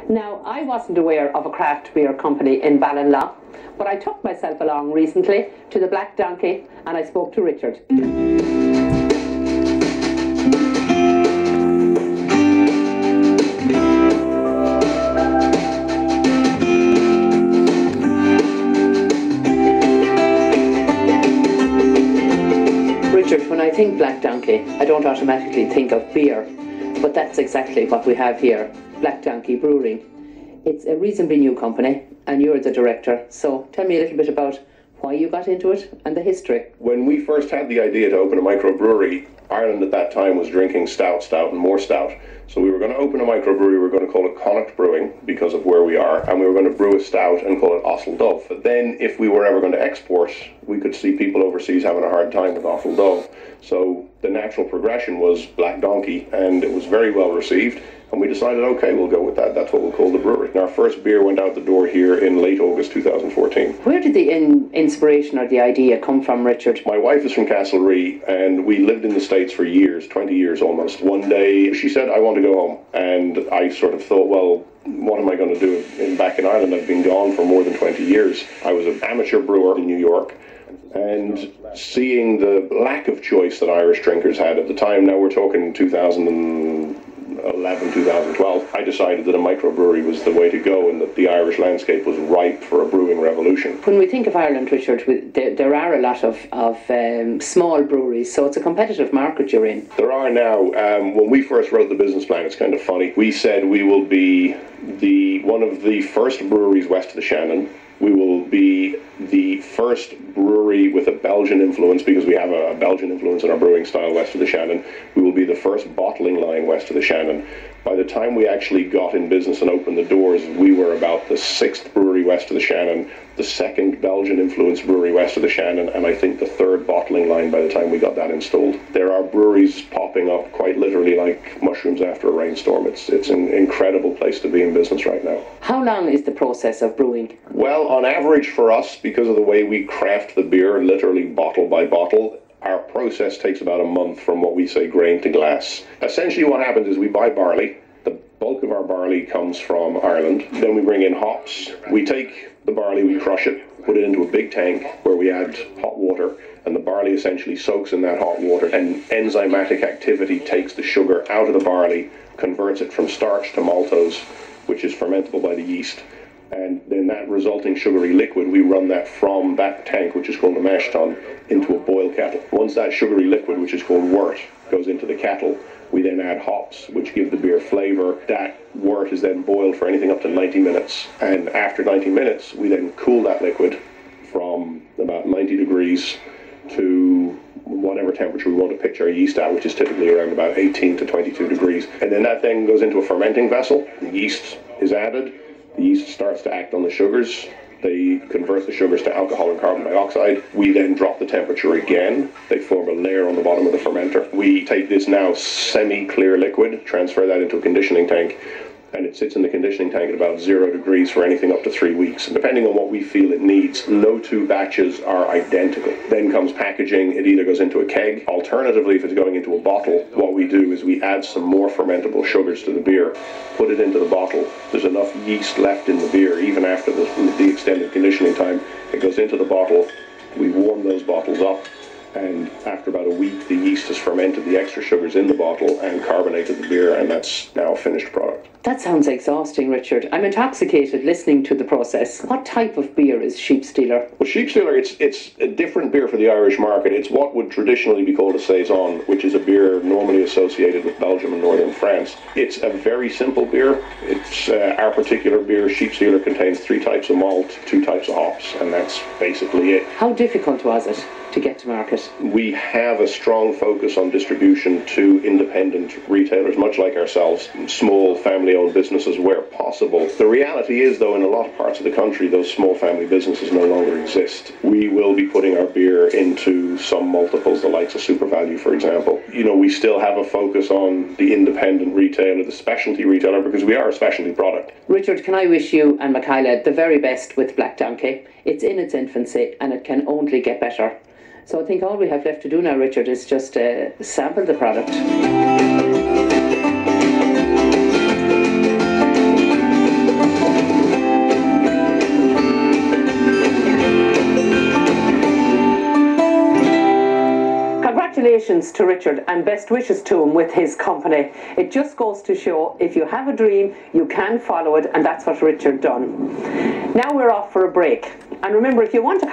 Now, I wasn't aware of a craft beer company in Ballinlaw, but I took myself along recently to the Black Donkey and I spoke to Richard. Richard, when I think Black Donkey, I don't automatically think of beer, but that's exactly what we have here, Black Donkey Brewery. It's a reasonably new company, and you're the director, so tell me a little bit about why you got into it and the history. When we first had the idea to open a microbrewery, Ireland at that time was drinking stout, and more stout. So we were going to open a microbrewery, we were going to call it Connacht Brewing because of where we are, and we were going to brew a stout and call it Ossel Dove. But then if we were ever going to export, we could see people overseas having a hard time with Ossel Dove. So the natural progression was Black Donkey, and it was very well received. And we decided, okay, we'll go with that. That's what we'll call the brewery. And our first beer went out the door here in late August 2014. Where did the inspiration or the idea come from, Richard? My wife is from Castlereagh, and we lived in the States for years, 20 years almost. One day, she said, I want to go home. And I sort of thought, well, what am I going to do back in Ireland? I've been gone for more than 20 years. I was an amateur brewer in New York. And seeing the lack of choice that Irish drinkers had at the time, now we're talking 2011, 2012, I decided that a microbrewery was the way to go and that the Irish landscape was ripe for a brewing revolution. When we think of Ireland, Richard, there are a lot of small breweries, so it's a competitive market you're in. There are now. When we first wrote the business plan, it's kind of funny. We said we will be one of the first breweries west of the Shannon. We will be the first brewery with a Belgian influence, because we have a Belgian influence in our brewing style west of the Shannon. We will be the first bottling line west of the Shannon. By the time we actually got in business and opened the doors, we were about the 6th brewery west of the Shannon, the 2nd Belgian influence brewery west of the Shannon, and I think the 3rd bottling line by the time we got that installed. There are breweries popping up quite literally like mushrooms after a rainstorm. It's an incredible place to be in business right now. How long is the process of brewing? Well, on average for us, because of the way we craft the beer, literally bottle by bottle, our process takes about a month from what we say grain to glass. Essentially what happens is we buy barley. The bulk of our barley comes from Ireland. Then we bring in hops. We take the barley, we crush it, put it into a big tank where we add hot water, and the barley essentially soaks in that hot water, and enzymatic activity takes the sugar out of the barley, converts it from starch to maltose, which is fermentable by the yeast. And then that resulting sugary liquid, we run that from that tank, which is called a mash tun, into a boil kettle. Once that sugary liquid, which is called wort, goes into the kettle, we then add hops, which give the beer flavour. That wort is then boiled for anything up to 90 minutes. And after 90 minutes, we then cool that liquid from about 90 degrees to whatever temperature we want to pitch our yeast at, which is typically around about 18 to 22 degrees. And then that then goes into a fermenting vessel. The yeast is added. The yeast starts to act on the sugars. They convert the sugars to alcohol and carbon dioxide. We then drop the temperature again. They form a layer on the bottom of the fermenter. We take this now semi-clear liquid, transfer that into a conditioning tank, and it sits in the conditioning tank at about 0 degrees for anything up to 3 weeks. And depending on what we feel it needs, no two batches are identical. Then comes packaging. It either goes into a keg. Alternatively, if it's going into a bottle, what we do is we add some more fermentable sugars to the beer, put it into the bottle. There's enough yeast left in the beer, even after the extended conditioning time. It goes into the bottle. We warm those bottles up, and after about a week, the yeast has fermented the extra sugars in the bottle and carbonated the beer, and that's now a finished product. That sounds exhausting, Richard. I'm intoxicated listening to the process. What type of beer is Sheep Stealer? Well, Sheep Stealer, it's a different beer for the Irish market. It's what would traditionally be called a Saison, which is a beer normally associated with Belgium and northern France. It's a very simple beer. It's our particular beer, Sheep Stealer, contains 3 types of malt, 2 types of hops, and that's basically it. How difficult was it to get to market? We have a strong focus on distribution to independent retailers, much like ourselves, small family-owned businesses where possible. The reality is, though, in a lot of parts of the country, those small family businesses no longer exist. We will be putting our beer into some multiples, the likes of Super Value, for example. You know, we still have a focus on the independent retailer, the specialty retailer, because we are a specialty product. Richard, can I wish you and Michaela the very best with Black Donkey? It's in its infancy and it can only get better. So I think all we have left to do now, Richard, is just sample the product. congratulations to Richard and best wishes to him with his company. It just goes to show if you have a dream, you can follow it, and that's what Richard done. Now we're off for a break. And remember, if you want to